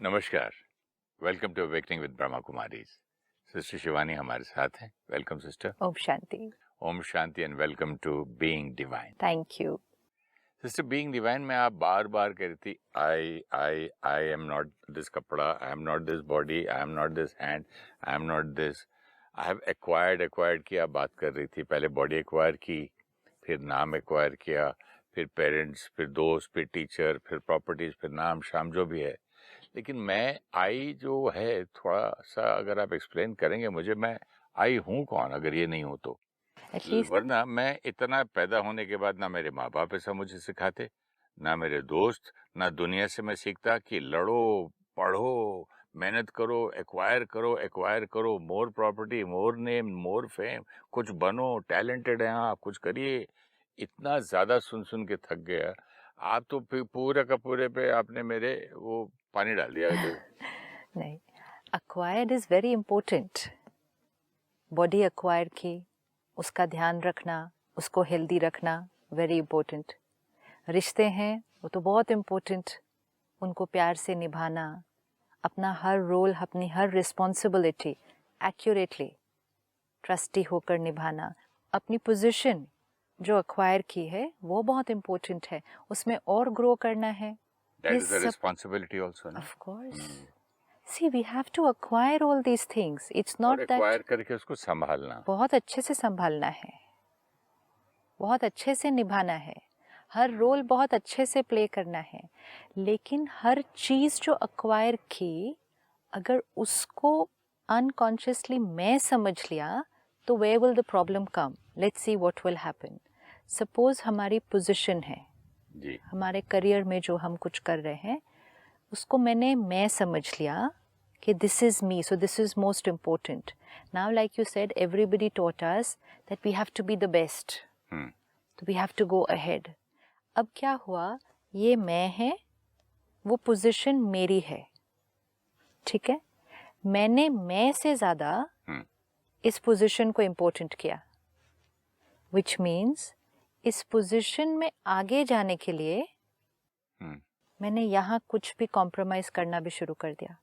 नमस्कार, welcome to awakening with Brahma Kumaris. Sister Shivani हमारे साथ हैं। Welcome sister. ओम शांति। ओम शांति and welcome to being divine. Thank you. Sister, being divine में आप बार बार कह रही थी आई एम नॉट दिस कपड़ा, I am not this body, I am not this hand, I am not this, I have acquired की आप बात कर रही थी। पहले बॉडी एक्वायर की, फिर नाम एक्वायर किया, फिर पेरेंट्स, फिर दोस्त, फिर टीचर, फिर प्रॉपर्टीज, फिर नाम शाम जो भी है। लेकिन मैं आई जो है, थोड़ा सा अगर आप एक्सप्लेन करेंगे मुझे, मैं आई हूँ कौन अगर ये नहीं हो तो? वरना मैं इतना पैदा होने के बाद ना मेरे माँ बाप ऐसा मुझे सिखाते, ना मेरे दोस्त, ना दुनिया से मैं सीखता कि लड़ो, पढ़ो, मेहनत करो, एक्वायर करो, मोर प्रॉपर्टी, मोर नेम, मोर फेम, कुछ बनो, टैलेंटेड है आप, कुछ करिए। इतना ज्यादा सुन सुन के थक गया। आप तो फिर पूरे का पूरे पे आपने मेरे वो पानी डाल दिया। नहीं, acquired is very important. Body acquire की, उसका ध्यान रखना, उसको हेल्दी रखना वेरी इम्पोर्टेंट। रिश्ते हैं वो तो बहुत इम्पोर्टेंट, उनको प्यार से निभाना, अपना हर रोल, अपनी हर रिस्पॉन्सिबिलिटी एक्यूरेटली ट्रस्टी होकर निभाना। अपनी पोजीशन जो अक्वायर की है वो बहुत इम्पोर्टेंट है, उसमें और ग्रो करना है। That is the responsibility also, no? Of course. See, we have to acquire all these things. It's not that acquire करके उसको संभालना, बहुत अच्छे से संभालना है, बहुत अच्छे से निभाना है, हर रोल बहुत अच्छे से प्ले करना है। लेकिन हर चीज़ जो अक्वायर की, अगर उसको अनकॉन्शियसली मैं समझ लिया तो where will the problem come? Let's see what will happen. Suppose हमारी पोजीशन है जी, हमारे करियर में, जो हम कुछ कर रहे हैं उसको मैंने मैं समझ लिया कि this is me, so this is most important. Now like you said, everybody taught us that we have to be the best, तो we have to go ahead. अब क्या हुआ, ये मैं है, वो पोजीशन मेरी है, ठीक है। मैंने मैं से ज़्यादा इस पोजीशन को इम्पोर्टेंट किया, विच मीन्स इस पोजीशन में आगे जाने के लिए मैंने यहाँ कुछ भी कॉम्प्रोमाइज करना भी शुरू कर दिया।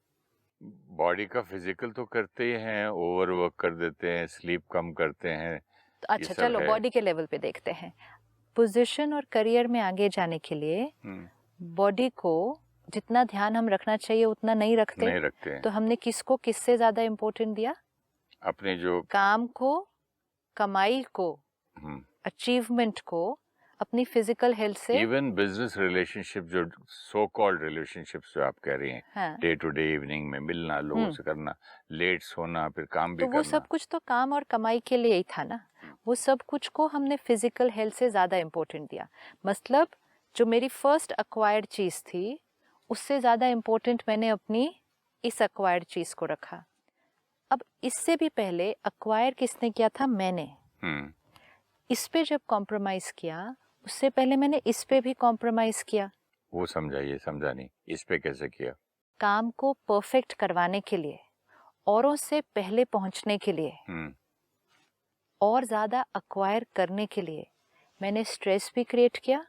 बॉडी का फिजिकल तो करते ही हैं, ओवरवर्क कर देते हैं, स्लीप कम करते हैं। तो अच्छा, चलो बॉडी के लेवल पे देखते हैं। पोजीशन और करियर में आगे जाने के लिए बॉडी को जितना ध्यान हम रखना चाहिए उतना नहीं रखते। तो हमने किसको किससे ज्यादा इम्पोर्टेंट दिया? अपने जो काम को, कमाई को, अचीवमेंट को, अपनी फिजिकल हेल्थ से। इवन बिजनेस रिलेशनशिप, जो सो कॉल्ड रिलेशनशिप्स जो आप कह रही हैं, हाँ। डे टू डे इवनिंग में मिलना, लोगों से करना, लेट सोना, फिर काम भी तो करना, वो सब कुछ तो काम और कमाई के लिए ही था ना। वो सब कुछ को हमने फिजिकल हेल्थ से ज्यादा इम्पोर्टेंट दिया। मतलब जो मेरी फर्स्ट अक्वायर्ड चीज थी उससे ज्यादा इम्पोर्टेंट मैंने अपनी इस अक्वायर्ड चीज को रखा। अब इससे भी पहले अक्वायर किसने किया था? मैंने। इस पे जब कॉम्प्रोमाइज किया, उससे पहले मैंने इस पे भी कॉम्प्रोमाइज किया। वो समझाइए, समझा नहीं, इस पे कैसे किया? काम को परफेक्ट करवाने के लिए, औरों से पहले पहुंचने के लिए, और ज्यादा अक्वायर करने के लिए मैंने स्ट्रेस भी क्रिएट किया।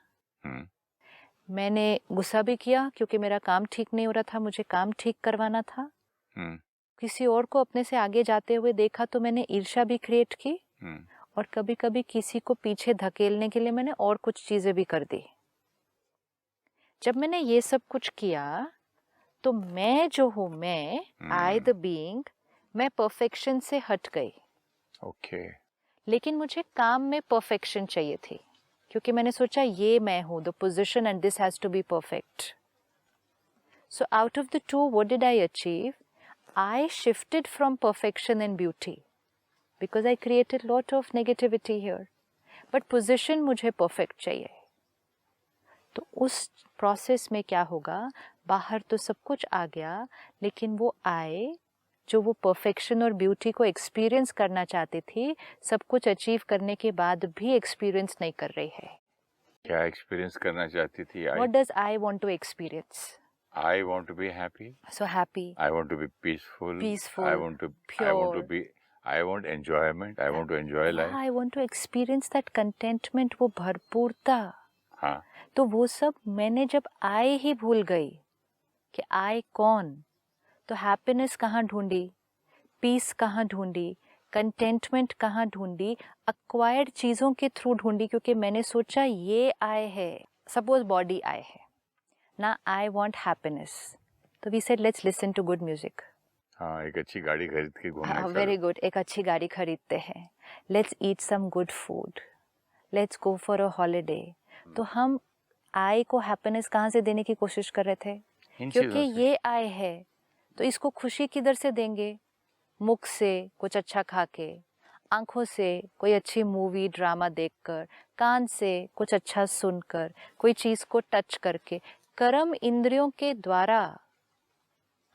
मैंने गुस्सा भी किया क्योंकि मेरा काम ठीक नहीं हो रहा था, मुझे काम ठीक करवाना था। किसी और को अपने से आगे जाते हुए देखा तो मैंने ईर्ष्या भी क्रिएट की, और कभी कभी किसी को पीछे धकेलने के लिए मैंने और कुछ चीजें भी कर दी। जब मैंने ये सब कुछ किया तो मैं जो हूं, मैं आई द बीइंग, मैं परफेक्शन से हट गई। ओके। लेकिन मुझे काम में परफेक्शन चाहिए थी, क्योंकि मैंने सोचा ये मैं हूं, the position, and this has to be perfect. So out of the two, what did I achieve? I shifted from perfection and beauty, because I created lot of negativity here. But position मुझे perfect चाहिए। तो उस process में क्या होगा, बाहर तो सब कुछ आ गया, लेकिन वो आए जो वो परफेक्शन और ब्यूटी को एक्सपीरियंस करना चाहती थी, सब कुछ अचीव करने के बाद भी एक्सपीरियंस नहीं कर रही है। क्या एक्सपीरियंस करना चाहती थी? What does I want to experience? I want to be happy. So happy. I want to be peaceful. Peaceful. I want to pure. I want enjoyment. I want to enjoy life. I want to experience that contentment, वो भरपूरता। हाँ। तो वो सब मैंने जब आए ही भूल गई, कि आई कौन, तो हैप्पीनेस कहाँ ढूंढी, पीस कहाँ ढूंढी, कंटेंटमेंट कहाँ ढूंढी, अक्वायर्ड चीज़ों के थ्रू ढूंढी, क्योंकि मैंने सोचा ये आई है, सपोज बॉडी आई है ना, आई वॉन्ट हैप्पीनेस, तो we said let's listen to good music. हाँ, एक अच्छी गाड़ी खरीद के घूमने वेरी चलो। गुड, एक अच्छी गाड़ी खरीदते हैं, let's eat some good food, let's go for a holiday. तो हम आई को हैप्पीनेस कहाँ से देने की कोशिश कर रहे थे, इन क्योंकि चीजों से। ये आई है तो इसको खुशी किधर से देंगे, मुख से कुछ अच्छा खा के, आंखों से कोई अच्छी मूवी ड्रामा देखकर, कान से कुछ अच्छा सुनकर, कोई चीज़ को टच करके, कर्म इंद्रियों के द्वारा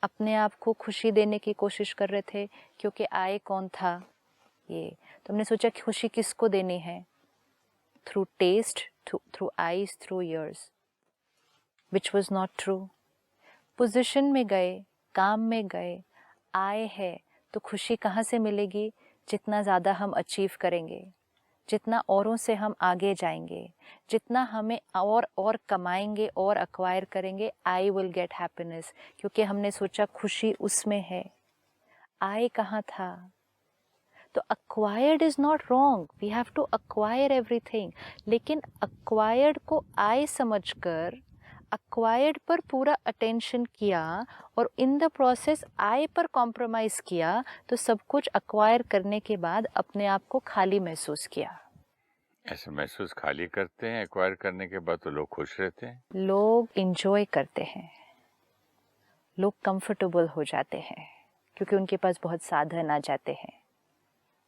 अपने आप को खुशी देने की कोशिश कर रहे थे। क्योंकि आए कौन था, ये, तो हमने सोचा कि खुशी किसको देनी है, through taste, through eyes, through ears, which was not true. Position में गए, काम में गए, आए है तो खुशी कहाँ से मिलेगी, जितना ज़्यादा हम अचीव करेंगे, जितना औरों से हम आगे जाएंगे, जितना हमें और कमाएंगे और अक्वायर करेंगे, आई विल गेट हैप्पीनेस, क्योंकि हमने सोचा खुशी उसमें है। आए कहाँ था, तो acquired is not wrong, we have to acquire everything, लेकिन अक्वायर्ड को आई समझकर अक्वायर्ड पर पूरा अटेंशन किया और इन द प्रोसेस आई पर कॉम्प्रोमाइज़ किया, तो सब कुछ अक्वायर करने के बाद अपने आप को खाली महसूस किया। ऐसे महसूस खाली करते हैं एक्वायर करने के बाद, तो लोग खुश रहते हैं, लोग इंजॉय करते हैं, लोग कंफर्टेबल हो जाते हैं, क्योंकि उनके पास बहुत साधन आ जाते हैं,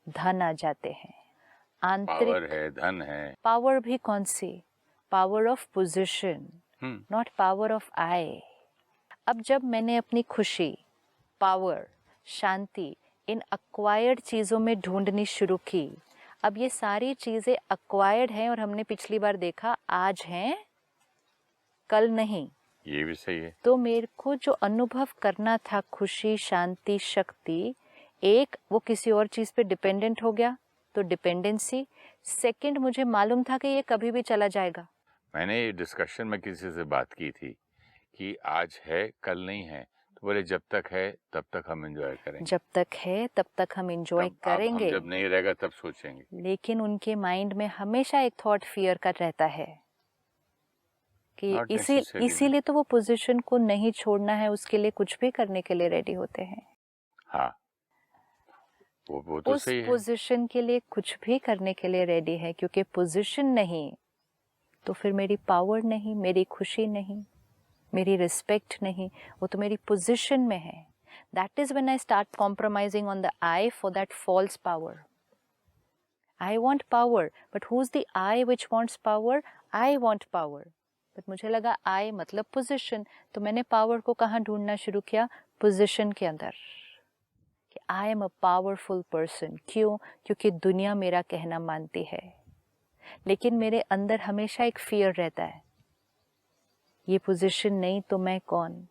धन आ जाते हैं, आंतरिक पावर है, धन है। पावर भी कौन सी, power of position, not power of I. अब जब मैंने अपनी खुशी, पावर, शांति इन अक्वायर्ड चीज़ों में ढूंढनी शुरू की, अब ये सारी चीज़ें अक्वायर्ड हैं और हमने पिछली बार देखा आज हैं, कल नहीं। ये भी सही है। तो मेरे को जो अनुभव करना था, खुशी, शांति, शक्ति, एक वो किसी और चीज़ पे डिपेंडेंट हो गया, तो डिपेंडेंसी। सेकंड, मुझे मालूम था कि ये कभी भी चला जाएगा। मैंने डिस्कशन में किसी से बात की थी कि आज है कल नहीं है, तो बोले जब तक है तब तक हम एंजॉय करेंगे, जब तक है तब तक हम एंजॉय करेंगे, हम जब नहीं रहेगा तब सोचेंगे। लेकिन उनके माइंड में हमेशा एक थॉट फियर का रहता है कि इसीलिए तो वो पोजीशन को नहीं छोड़ना है, उसके लिए कुछ भी करने के लिए रेडी होते हैं। हाँ, वो तो उस सही है। पोजीशन के लिए कुछ भी करने के लिए रेडी है, क्योंकि पोजीशन नहीं तो फिर मेरी पावर नहीं, मेरी खुशी नहीं, मेरी रिस्पेक्ट नहीं, वो तो मेरी पोजीशन में है। That is when I start compromising on the I for that false power. I want power, but who is the I which wants power, I want power, but मुझे लगा आई मतलब पोजीशन, तो मैंने पावर को कहाँ ढूंढना शुरू किया, पोजीशन के अंदर, कि I am a powerful person. क्यों, क्योंकि दुनिया मेरा कहना मानती है, लेकिन मेरे अंदर हमेशा एक फियर रहता है, ये पोजीशन नहीं तो मैं कौन,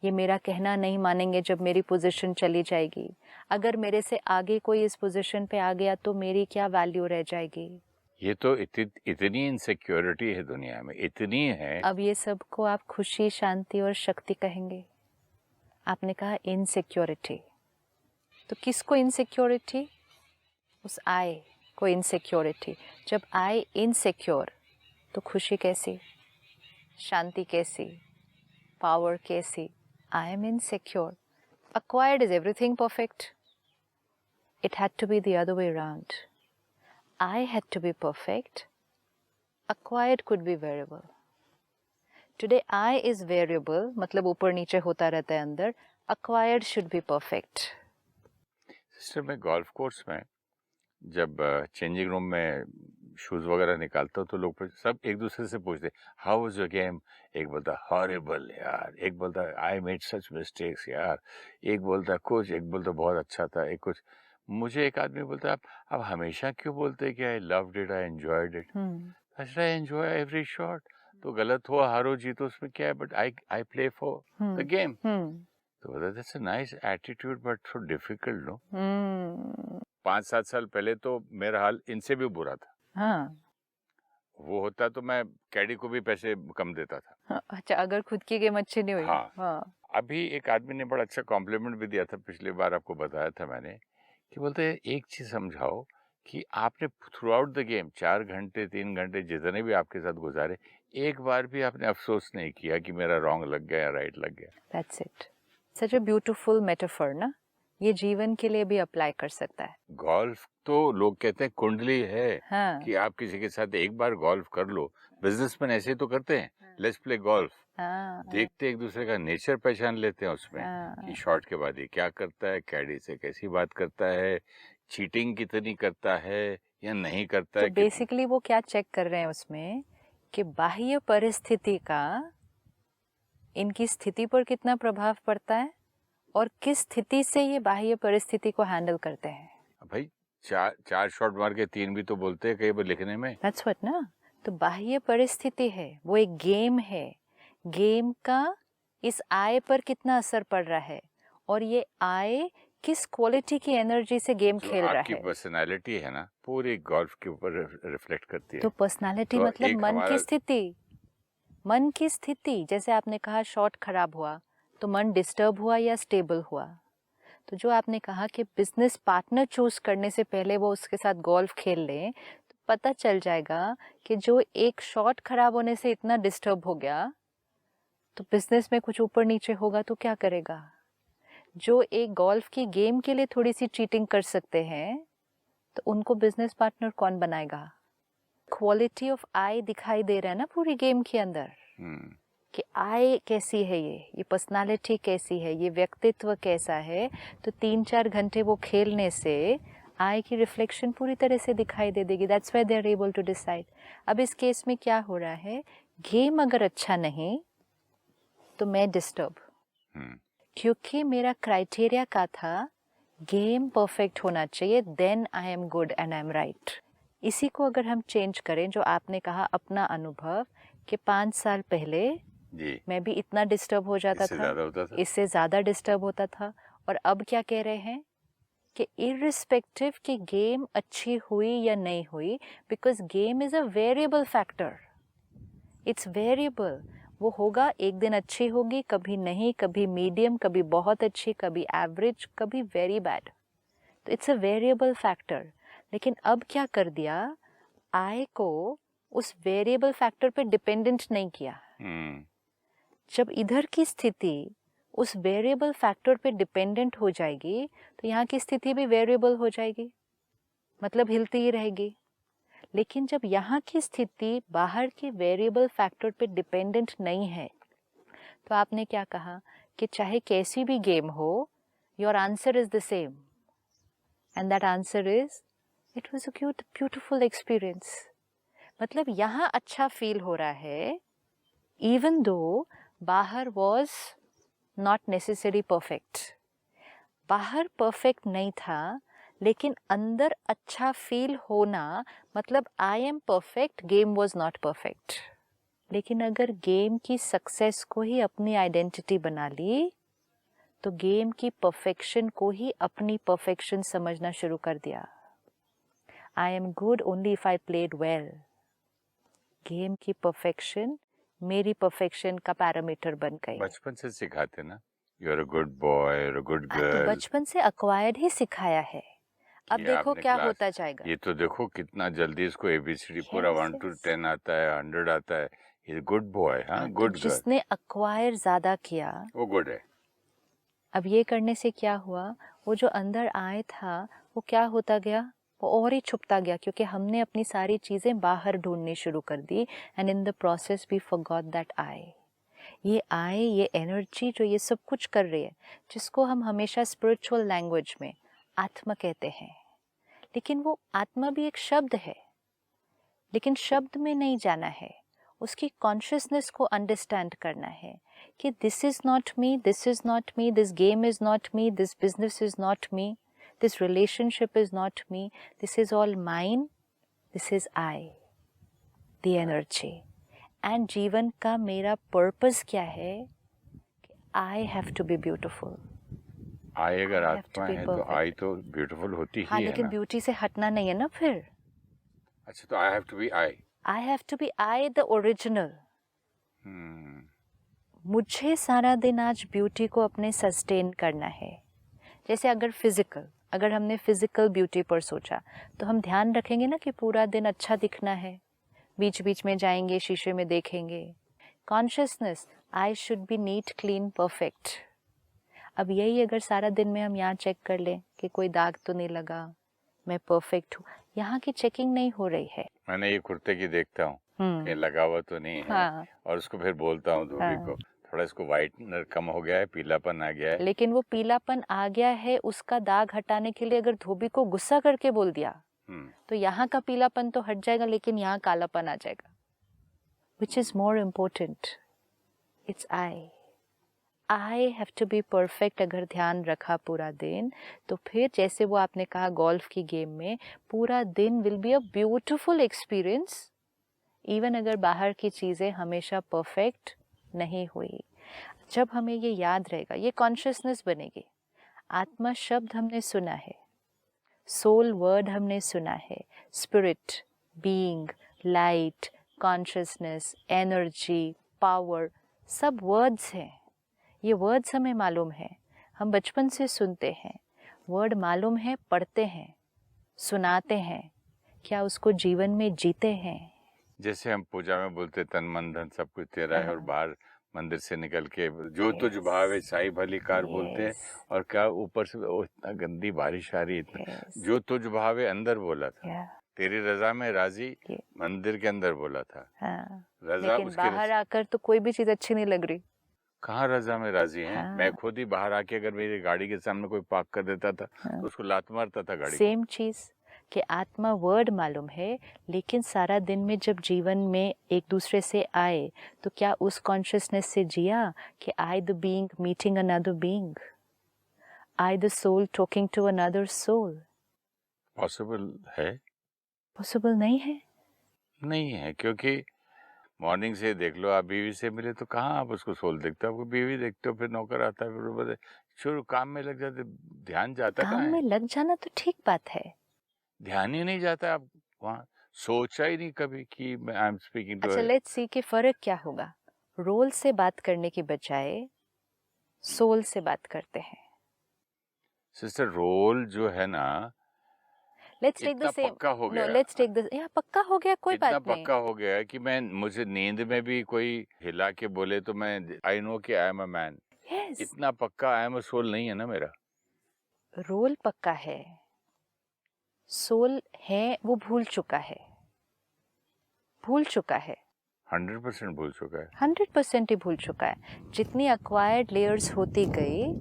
ये मेरा कहना नहीं मानेंगे जब मेरी पोजीशन चली जाएगी, अगर मेरे से आगे कोई इस पोजीशन पे आ गया तो मेरी क्या वैल्यू रह जाएगी। ये तो इतनी इनसिक्योरिटी है दुनिया में, इतनी है। अब ये सब को आप खुशी, शांति और शक्ति कहेंगे, आपने कहा इनसिक्योरिटी, तो किसको इनसिक्योरिटी, उस आई को इनसिक्योरिटी। जब आई इनसिक्योर तो खुशी कैसी, शांति कैसी, पावर कैसी, I am insecure. Acquired is everything perfect. It had to be the other way around. I had to be perfect. Acquired could be variable. Today I is variable, मतलब ऊपर नीचे होता रहता है अंदर. Acquired should be perfect. Sister, मैं golf course में जब चेंजिंग रूम में शूज वगैरह निकालता हूँ तो लोग सब एक दूसरे से पूछते हाउ वाज योर गेम। एक बोलता हॉरिबल यार, एक बोलता आई मेड सच मिस्टेक्स यार, एक बोलता कुछ, एक बोलता बहुत अच्छा था, एक कुछ। मुझे एक आदमी बोलता आप हमेशा क्यों बोलते कि I loved it, I enjoyed it. I enjoy every shot. तो गलत हुआ, हारो जीतो, उसमें क्या है, but I play for the game. तो बोला that's a nice attitude but so difficult no. 5-7 साल पहले तो मेरा हाल इनसे भी बुरा था। हाँ, वो होता तो मैं कैडी को भी पैसे कम देता था। हाँ, अच्छा, अगर खुद की गेम अच्छी नहीं हुई। हाँ। हाँ। अभी एक आदमी ने बड़ा अच्छा कॉम्प्लीमेंट भी दिया था, पिछली बार आपको बताया था मैंने, कि बोलते हैं एक चीज समझाओ कि आपने थ्रू आउट द गेम 4 घंटे 3 घंटे जितने भी आपके साथ गुजारे, एक बार भी आपने अफसोस नहीं किया कि मेरा रॉन्ग लग गया या राइट लग गया। That's it. Such a beautiful metaphor ना, ये जीवन के लिए भी अप्लाई कर सकता है। गोल्फ तो लोग कहते हैं कुंडली है, हाँ। कि आप किसी के साथ एक बार गोल्फ कर लो। बिजनेसमैन ऐसे तो करते हैं, लेट्स प्ले गोल्फ। हाँ। देखते एक दूसरे का नेचर पहचान लेते हैं उसमें, हाँ। कि शॉट के बाद ये क्या करता है, कैडी से कैसी बात करता है, चीटिंग कितनी करता है या नहीं करता तो है। बेसिकली वो क्या चेक कर रहे हैं उसमें कि बाह्य परिस्थिति का इनकी स्थिति पर कितना प्रभाव पड़ता है और किस स्थिति से ये बाह्य परिस्थिति को हैंडल करते हैं। भाई चार शॉट मार के 3 भी तो बोलते हैं कई बार लिखने में। दैट्स व्हाट ना। तो बाह्य परिस्थिति है, वो एक गेम है। गेम का इस आय पर कितना असर पड़ रहा है और ये आय किस क्वालिटी की एनर्जी से गेम खेल रहा है। आपकी पर्सनालिटी है ना, पूरी गोल्फ के ऊपर रिफ्लेक्ट करती है। तो पर्सनालिटी तो मतलब एक मन हमारा- की स्थिति। मन की स्थिति, जैसे आपने कहा शॉट खराब हुआ तो मन डिस्टर्ब हुआ या स्टेबल हुआ। तो जो आपने कहा कि बिजनेस पार्टनर चूज करने से पहले वो उसके साथ गोल्फ खेल लें, तो पता चल जाएगा कि जो एक शॉट खराब होने से इतना डिस्टर्ब हो गया, तो बिजनेस में कुछ ऊपर नीचे होगा तो क्या करेगा। जो एक गोल्फ की गेम के लिए थोड़ी सी चीटिंग कर सकते हैं, तो उनको बिजनेस पार्टनर कौन बनाएगा। क्वालिटी ऑफ आई दिखाई दे रहा है ना पूरी गेम के अंदर, कि आई कैसी है, ये पर्सनालिटी कैसी है, ये व्यक्तित्व कैसा है। तो 3-4 घंटे वो खेलने से आई की रिफ्लेक्शन पूरी तरह से दिखाई दे देगी। That's why they are able to decide. अब इस केस में क्या हो रहा है, गेम अगर अच्छा नहीं तो मैं डिस्टर्ब, क्योंकि मेरा क्राइटेरिया का था गेम परफेक्ट होना चाहिए, then I am good and I am right. इसी को अगर हम चेंज करें, जो आपने कहा अपना अनुभव, कि 5 साल पहले जी मैं भी इतना डिस्टर्ब हो जाता था, इससे ज़्यादा डिस्टर्ब होता था। और अब क्या कह रहे हैं कि इर्रिस्पेक्टिव कि गेम अच्छी हुई या नहीं हुई, because game is a variable factor, it's variable. वो होगा, एक दिन अच्छी होगी, कभी नहीं, कभी मीडियम, कभी बहुत अच्छी, कभी एवरेज, कभी वेरी बैड। तो इट्स अ वेरिएबल फैक्टर। लेकिन अब क्या कर दिया, आई को उस वेरिएबल फैक्टर पे डिपेंडेंट नहीं किया। जब इधर की स्थिति उस वेरिएबल फैक्टर पे डिपेंडेंट हो जाएगी, तो यहाँ की स्थिति भी वेरिएबल हो जाएगी, मतलब हिलती ही रहेगी। लेकिन जब यहाँ की स्थिति बाहर के वेरिएबल फैक्टर पे डिपेंडेंट नहीं है, तो आपने क्या कहा कि चाहे कैसी भी गेम हो, your answer is the same, and that answer is it was a beautiful experience. मतलब यहाँ अच्छा फील हो रहा है, इवन दो बाहर वॉज नॉट नेसेसरी परफेक्ट। बाहर परफेक्ट नहीं था, लेकिन अंदर अच्छा फील होना मतलब I am perfect, game was not perfect. लेकिन अगर गेम की सक्सेस को ही अपनी आइडेंटिटी बना ली, तो गेम की परफेक्शन को ही अपनी परफेक्शन समझना शुरू कर दिया। I am good only if I played well. Game की परफेक्शन मेरी परफेक्शन का पैरामीटर बन गई। बचपन से सिखाते ना, you are a good boy, you are a good girl. तो बचपन से अक्वायर्ड ही सिखाया है। अब देखो क्या होता जाएगा। ये तो देखो कितना जल्दी इसको एबीसीडी पूरा 1 to 10 आता है, 100 आता है। ये गुड बॉय, हाँ गुड गर्ल। जिसने अक्वायर ज्यादा किया वो गुड है। अब ये करने से क्या हुआ, वो जो अंदर आए था वो क्या होता गया, वो और ही छुपता गया, क्योंकि हमने अपनी सारी चीजें बाहर ढूंढनी शुरू कर दी, and in the process we forgot that I. ये आई, ये एनर्जी जो ये सब कुछ कर रही है, जिसको हम हमेशा स्पिरिचुअल लैंग्वेज में आत्मा कहते हैं, लेकिन वो आत्मा भी एक शब्द है, लेकिन शब्द में नहीं जाना है, उसकी कॉन्शियसनेस को अंडरस्टैंड करना है कि this is not me, this is not me, this game is not me, this business is not me, this relationship is not me, this is all mine, this is I, the energy. And जीवन का मेरा purpose क्या है कि I have to be beautiful. I अगर आत्मा है तो आई तो ब्यूटीफुल होती ही है ना। लेकिन ब्यूटी से हटना नहीं है ना फिर। अच्छा, तो I have to be I. I have to be I the original. Hmm, मुझे सारा दिन आज ब्यूटी को अपने सस्टेन करना है। जैसे अगर हमने फिजिकल ब्यूटी पर सोचा तो हम ध्यान रखेंगे ना कि पूरा दिन अच्छा दिखना है, बीच बीच में जाएंगे, शीशे में देखेंगे। Consciousness, I should be neat, clean, perfect. अब यही अगर सारा दिन में हम यहाँ चेक कर लें कि कोई दाग तो नहीं लगा, मैं परफेक्ट हूँ, यहाँ की चेकिंग नहीं हो रही है। मैंने ये कुर्ते की देखता हूँ कि लगा हुआ तो नहीं है। हाँ। और उसको फिर बोलता हूँ धोबी को, थोड़ा इसको व्हाइटनर कम हो गया है, पीलापन आ गया है। लेकिन वो पीलापन आ गया है, उसका दाग हटाने के लिए अगर धोबी को गुस्सा करके बोल दिया तो यहाँ का पीलापन तो हट जाएगा, लेकिन यहाँ कालापन आ जाएगा। Which is more important? It's I have to be perfect। अगर ध्यान रखा पूरा दिन, तो फिर जैसे वो आपने कहा गोल्फ की गेम में, पूरा दिन will be a beautiful experience, even अगर बाहर की चीज़ें हमेशा परफेक्ट नहीं हुई। जब हमें ये याद रहेगा, ये कॉन्शियसनेस बनेगी। आत्मा शब्द हमने सुना है, सोल वर्ड हमने सुना है, spirit, being, light, consciousness, energy, power, सब वर्ड्स हैं। ये वर्ड्स हमें मालूम है, हम बचपन से सुनते हैं। वर्ड मालूम है, पढ़ते हैं, सुनाते हैं, क्या उसको जीवन में जीते हैं? जैसे हम पूजा में बोलते तन मन धन सब कुछ तेरा है, और बाहर मंदिर से निकल के जो तुझ भावे साई भली कार बोलते हैं, और क्या ऊपर से इतना गंदी बारिश आ रही, इतना जो तुझ भावे अंदर बोला था, तेरी रजा में राजी, मंदिर के अंदर बोला था। रजा, लेकिन बाहर आकर तो कोई भी चीज अच्छी नहीं लग रही। कहाँ रजा में राजी हैं? मैं खुद ही बाहर आके अगर मेरी गाड़ी के सामने कोई पार्क कर देता था तो उसको लात मारता था गाड़ी। सेम चीज कि आत्मा वर्ड मालूम है, लेकिन सारा दिन में जब जीवन में एक दूसरे से आए तो क्या उस कॉन्शियसनेस से जिया कि I the being meeting another being, I the soul talking to another soul? Possible है? पॉसिबल नहीं है। नहीं है, क्योंकि मॉर्निंग से देख लो, आप बीवी से मिले तो कहाँ आप उसको सोल देखते हो? आपको बीवी देखते हो, फिर नौकर आता है, फिर शुरू काम में लग जाते, ध्यान जाता है। काम में लग जाना तो ठीक बात है, ध्यान ही नहीं जाता। आप वहाँ सोचा ही नहीं कभी कि आई एम स्पीकिंग टू। अच्छा, लेट्स सी कि फर्क क्या होगा। रोल से बात करने की बजाय सोल से बात करते हैं। सिस्टर, रोल जो है ना, Let's take the same. पक्का हो गया। No, let's take this. Yeah, पक्का हो गया, कोई बात नहीं। इतना पक्का हो गया कि मुझे नींद में भी कोई हिला के बोले तो मैं आई नो कि I am a man. Yes. इतना पक्का आई एम अ सोल नहीं है ना मेरा। रोल पक्का है, सोल है वो भूल चुका है। 100% भूल चुका है। 100% ही भूल चुका है। जितनी अक्वायर्ड लेयर्स होती गई,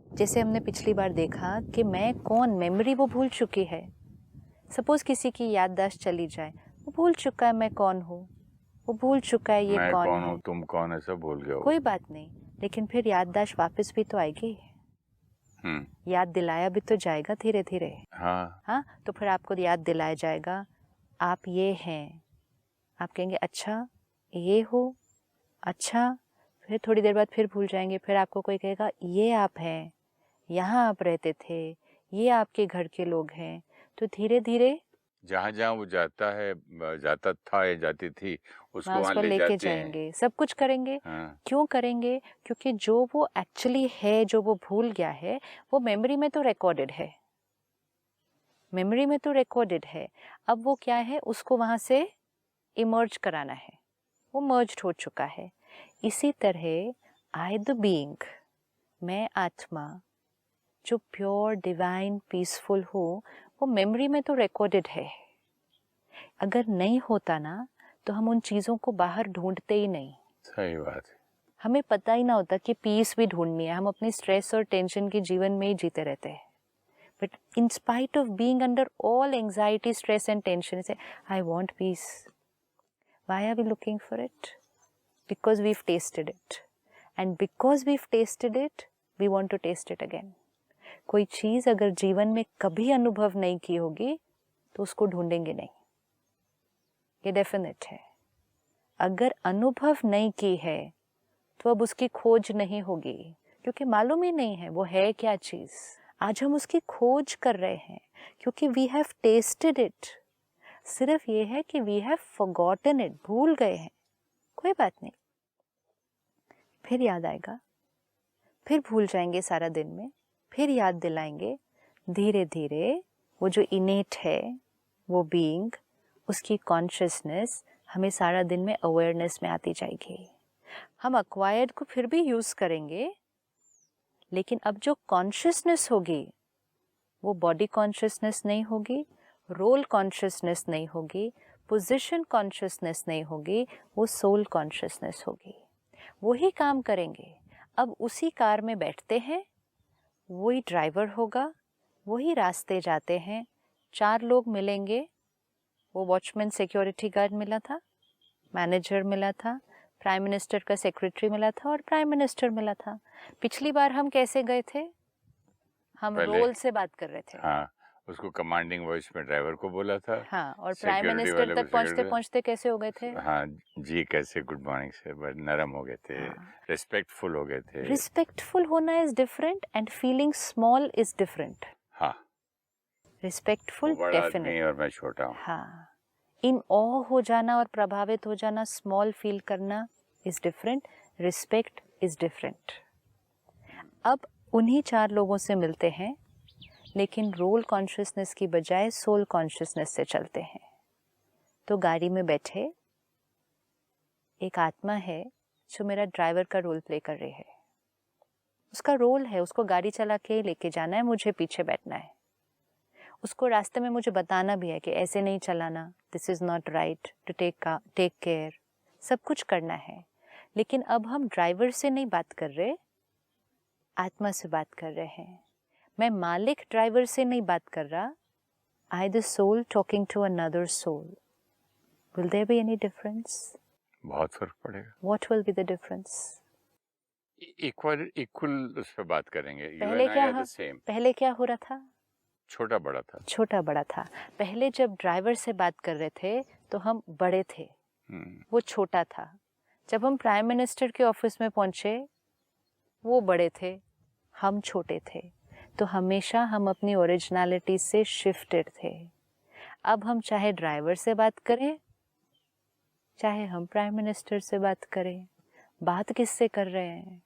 जैसे हमने पिछली बार देखा कि मैं कौन, मेमोरी वो भूल चुकी है। सपोज किसी की याददाश्त चली जाए, वो भूल चुका है मैं कौन हूँ, वो भूल चुका है ये कौन है, तुम कौन है, सब भूल गया। कोई बात नहीं, लेकिन फिर याददाश्त वापस भी तो आएगी। याद दिलाया भी तो जाएगा धीरे धीरे। हाँ, तो फिर आपको याद दिलाया जाएगा आप ये हैं। आप कहेंगे अच्छा ये हो, अच्छा, फिर थोड़ी देर बाद फिर भूल जाएंगे। फिर आपको कोई कहेगा ये आप हैं, यहाँ आप रहते थे, ये आपके घर के लोग हैं। तो धीरे धीरे जहाँ जहाँ वो जाता था या जाती थी, उसको वहाँ लेके जाएंगे, सब कुछ करेंगे। क्यों करेंगे? क्योंकि जो वो एक्चुअली है, जो वो भूल गया है, वो मेमोरी में तो रिकॉर्डेड है। अब वो क्या है, उसको वहाँ से इमर्ज कराना है, वो मर्ज हो चुका है। इसी तरह आई द बीइंग, मैं आत्मा जो प्योर डिवाइन पीसफुल हो, वो मेमोरी में तो रिकॉर्डेड है। अगर नहीं होता ना तो हम उन चीज़ों को बाहर ढूंढते ही नहीं। सही बात है। हमें पता ही ना होता कि पीस भी ढूंढनी है। हम अपनी स्ट्रेस और टेंशन के जीवन में ही जीते रहते हैं। But in spite of being under all anxiety, stress and tension, say I want peace. Why are we looking for it? Because we've tasted it, and because we've tasted it we want to taste it again. कोई चीज़ अगर जीवन में कभी अनुभव नहीं की होगी तो उसको ढूंढेंगे नहीं, ये डेफिनेट है। अगर अनुभव नहीं की है तो अब उसकी खोज नहीं होगी, क्योंकि मालूम ही नहीं है वो है क्या चीज़। आज हम उसकी खोज कर रहे हैं क्योंकि वी हैव टेस्टेड इट। सिर्फ ये है कि वी हैव फॉरगॉटन इट, भूल गए हैं, कोई बात नहीं, फिर याद आएगा, फिर भूल जाएंगे सारा दिन में, फिर याद दिलाएंगे, धीरे धीरे वो जो इनेट है, वो बीइंग, उसकी कॉन्शियसनेस हमें सारा दिन में अवेयरनेस में आती जाएगी। हम अक्वायर्ड को फिर भी यूज करेंगे, लेकिन अब जो कॉन्शियसनेस होगी वो बॉडी कॉन्शियसनेस नहीं होगी, रोल कॉन्शियसनेस नहीं होगी, पोजीशन कॉन्शियसनेस नहीं होगी, वो सोल कॉन्शियसनेस होगी। वही काम करेंगे। अब उसी कार में बैठते हैं, वही ड्राइवर होगा, वही रास्ते जाते हैं, 4 लोग मिलेंगे, वो वॉचमैन सिक्योरिटी गार्ड मिला था, मैनेजर मिला था, प्राइम मिनिस्टर का सेक्रेटरी मिला था और प्राइम मिनिस्टर मिला था। पिछली बार हम कैसे गए थे? हम रोल से बात कर रहे थे। हाँ, उसको कमांडिंग वॉइस में ड्राइवर को बोला था। हाँ, और प्राइम मिनिस्टर तक पहुंचते पहुंचते कैसे हो गए थे? हाँ जी, कैसे गुड मॉर्निंग से बड़े नरम हो गए थे, रिस्पेक्टफुल हो गए थे। रिस्पेक्टफुल होना is different and feeling small is different. हाँ, रिस्पेक्टफुल डेफिनेट और मैं छोटा हूँ। हाँ, इन ऑ हो जाना और प्रभावित हो जाना, स्मॉल फील करना is different, respect is different. अब उन्हीं 4 लोगों से मिलते हैं, लेकिन रोल कॉन्शियसनेस की बजाय सोल कॉन्शियसनेस से चलते हैं। तो गाड़ी में बैठे एक आत्मा है जो मेरा ड्राइवर का रोल प्ले कर रही है। उसका रोल है, उसको गाड़ी चला के लेके जाना है, मुझे पीछे बैठना है। उसको रास्ते में मुझे बताना भी है कि ऐसे नहीं चलाना, this is not right, to take care, सब कुछ करना है। लेकिन अब हम ड्राइवर से नहीं बात कर रहे, आत्मा से बात कर रहे हैं। मैं मालिक ड्राइवर से नहीं बात कर रहा, I the soul talking to another soul. Will there be any difference? बहुत फर्क पड़ेगा। What will be the difference? Equal उस पर बात करेंगे। पहले क्या हो रहा था? छोटा बड़ा था। छोटा बड़ा था। पहले जब ड्राइवर से बात कर रहे थे तो हम बड़े थे, वो छोटा था। जब हम प्राइम मिनिस्टर के ऑफिस में पहुंचे, वो बड़े थे, हम छोटे थे। तो हमेशा हम अपनी ओरिजिनलिटी से शिफ्टेड थे। अब हम चाहे ड्राइवर से बात करें, चाहे हम प्राइम मिनिस्टर से बात करें, बात किससे कर रहे हैं?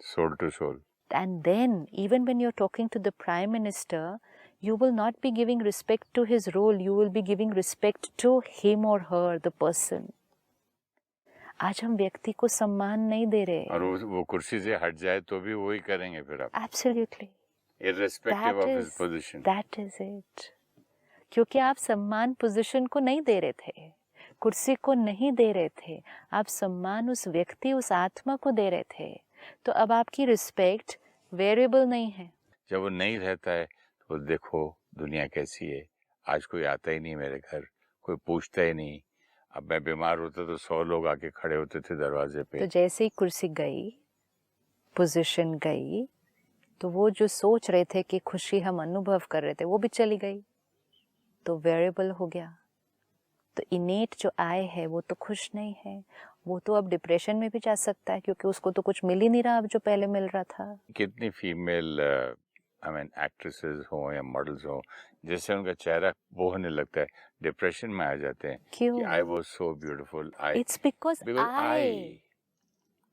Soul to soul. And then, even when you're talking to the Prime Minister, you will not be giving respect to his role, you will be giving respect to him or her, the person. आज हम व्यक्ति को सम्मान नहीं दे रहे। और वो कुर्सी से हट जाए तो भी वही करेंगे फिर आप। Absolutely. Irrespective of his position. That is it. क्योंकि आप सम्मान पोजीशन को नहीं दे रहे थे, कुर्सी को नहीं दे रहे थे, आप सम्मान उस व्यक्ति, उस आत्मा को दे रहे थे। तो अब आपकी रिस्पेक्ट वेरिएबल नहीं है। जब वो नहीं रहता है तो देखो दुनिया कैसी है। आज कोई आता ही नहीं मेरे घर, कोई पूछता ही नहीं। अब मैं बीमार होता तो 100 लोग आके खड़े होते थे दरवाजे पे। तो जैसे ही कुर्सी गई, पोजीशन गई, तो वो जो सोच रहे थे कि खुशी हम अनुभव कर रहे थे, वो भी चली गई, तो वेरिएबल हो गया। तो इनेट जो आए है वो तो खुश नहीं है, वो तो अब डिप्रेशन में भी जा सकता है, क्योंकि उसको तो कुछ मिल ही नहीं रहा अब जो पहले मिल रहा था। कितनी फीमेल एक्ट्रेसेस हो या मॉडल्स हो, जैसे उनका चेहरा वो होने लगता है, डिप्रेशन में आ जाते हैं। क्यों? I was so beautiful. It's because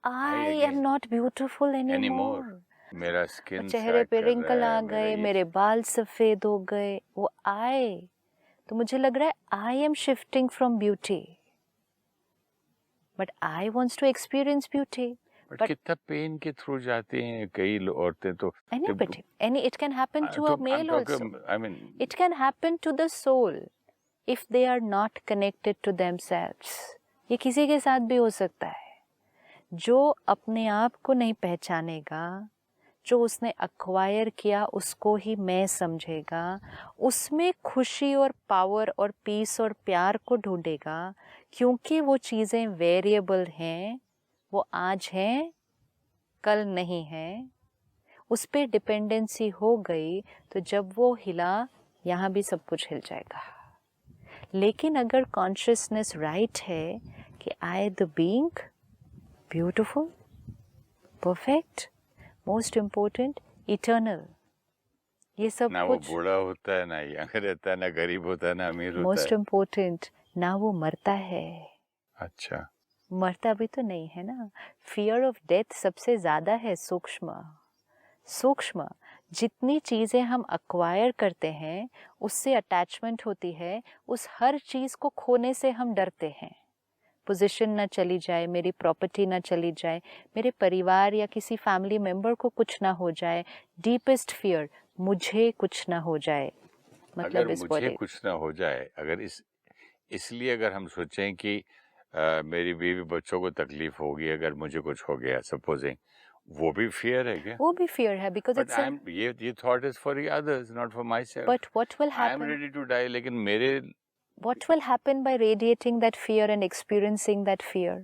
I am not beautiful anymore. मेरा स्किन चेहरे पे रिंकल आ गए, मेरे बाल सफेद हो गए, वो आए। तो मुझे लग रहा है I am shifting from beauty, but I wants to experience beauty. But कितना पेन के थ्रू जाती हैं कई औरतें तो। any it can happen to a male also. I mean, it can happen to the soul if they are not connected to themselves. ये किसी के साथ भी हो सकता है। जो अपने आप को नहीं पहचानेगा, जो उसने अक्वायर किया उसको ही मैं समझेगा, उसमें खुशी और पावर और पीस और प्यार को ढूंढेगा, क्योंकि वो चीज़ें वेरिएबल हैं, वो आज हैं कल नहीं है, उस पर डिपेंडेंसी हो गई तो जब वो हिला यहाँ भी सब कुछ हिल जाएगा। लेकिन अगर कॉन्शियसनेस राइट है कि I the being beautiful, perfect, most important, eternal, ये सब ना वो कुछ बूढ़ा होता है, ना यंग रहता है, ना गरीब होता है, ना अमीर होता मोस्ट है। इम्पोर्टेंट, ना वो मरता है। अच्छा, मरता भी तो नहीं है ना। फियर ऑफ डेथ सबसे ज्यादा है सूक्ष्म। सूक्ष्म जितनी चीजें हम अक्वायर करते हैं उससे अटैचमेंट होती है, उस हर चीज को खोने से हम डरते हैं। पोजीशन ना चली जाए, मेरी प्रॉपर्टी ना चली जाए, मेरे परिवार या किसी फैमिली मेंबर को कुछ ना हो जाए। डीपेस्ट फियर, मुझे कुछ ना हो जाए, मतलब अगर इस मुझे बॉडी। कुछ ना हो जाए, अगर इसलिए अगर हम सोचें कि मेरी बीवी बच्चों को तकलीफ होगी अगर मुझे कुछ हो गया, सपोजिंग, वो भी फियर है क्या? वो भी फियर है, because but it's I am ये thought is for others, not for my self. But what will I am happen, ready to die, लेकिन मेरे what will happen by radiating that fear and experiencing that fear?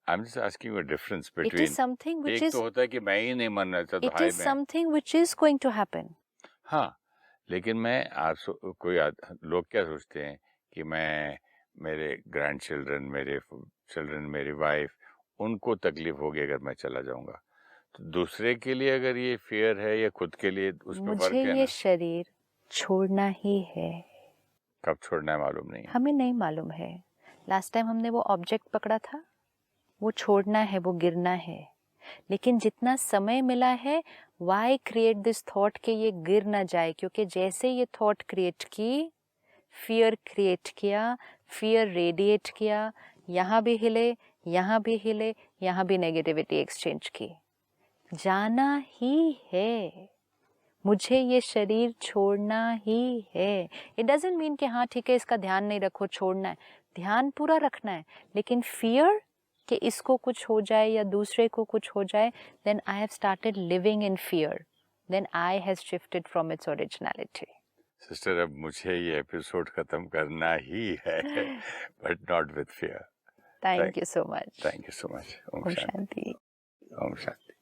I am just asking a difference It is between, something which एक is, तो होता है कि मैं ही नहीं मरना चाहता, it हाय is मैं, something which is going to happen. हाँ, लेकिन मैं लोग क्या सोचते हैं कि मैं, मेरे ग्रैंड चिल्ड्रन, मेरे चिल्ड्रन, मेरी वाइफ, उनको तकलीफ होगी अगर मैं चला जाऊंगा। तो दूसरे के लिए अगर ये फियर है या खुद के लिए, उसमें मुझे फर्क है ये ना। शरीर छोड़ना ही है। कब छोड़ना है मालूम नहीं है। हमें नहीं मालूम है। लास्ट टाइम हमने वो ऑब्जेक्ट पकड़ा था, वो छोड़ना है, वो गिरना है। लेकिन जितना समय मिला है, वाई क्रिएट दिस थॉट कि ये गिर ना जाए, क्योंकि जैसे ये थॉट क्रिएट की, फियर क्रिएट किया, फियर रेडिएट किया, यहाँ भी हिले, यहाँ भी हिले, यहाँ भी नेगेटिविटी एक्सचेंज की। जाना ही है, मुझे ये शरीर छोड़ना ही है। इट डजंट मीन कि हाँ ठीक है इसका ध्यान नहीं रखो, छोड़ना है, ध्यान पूरा रखना है। लेकिन फियर कि इसको कुछ हो जाए या दूसरे को कुछ हो जाए, then I have started living in fear, then I has shifted from its originality. Sister, अब मुझे ये एपिसोड खत्म करना ही है, but not with fear. Thank you so much. Thank you so much. ओम शांति। ओम शांति।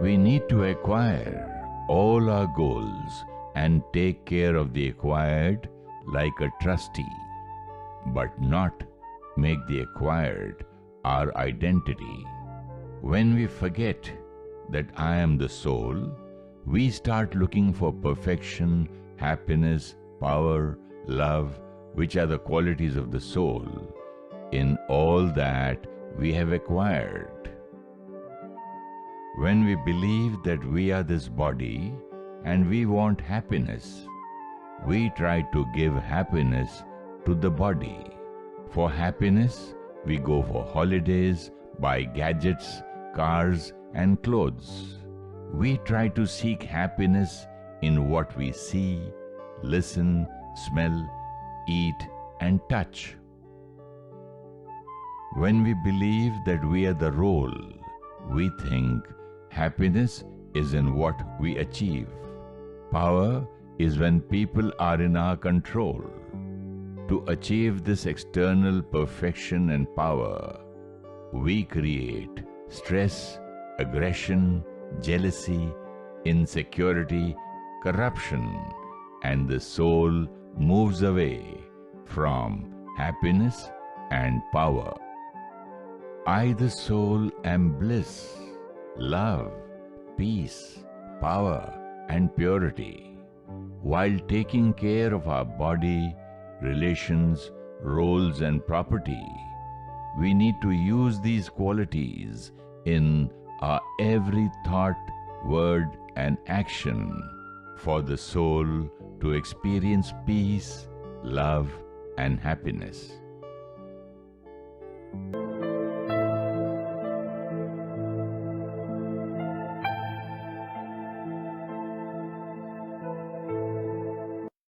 We need to acquire all our goals and take care of the acquired like a trustee, but not make the acquired our identity. When we forget that I am the soul, we start looking for perfection, happiness, power, love, which are the qualities of the soul, in all that we have acquired. When we believe that we are this body and we want happiness, we try to give happiness to the body. For happiness, we go for holidays, buy gadgets, cars, and clothes. We try to seek happiness in what we see, listen, smell, eat, and touch. When we believe that we are the role, we think happiness is in what we achieve. Power is when people are in our control. To achieve this external perfection and power, we create stress, aggression, jealousy, insecurity, corruption, and the soul moves away from happiness and power. I, the soul, am bliss, love, peace, power, and purity. While taking care of our body, relations, roles, and property, we need to use these qualities in our every thought, word, and action for the soul to experience peace, love, and happiness.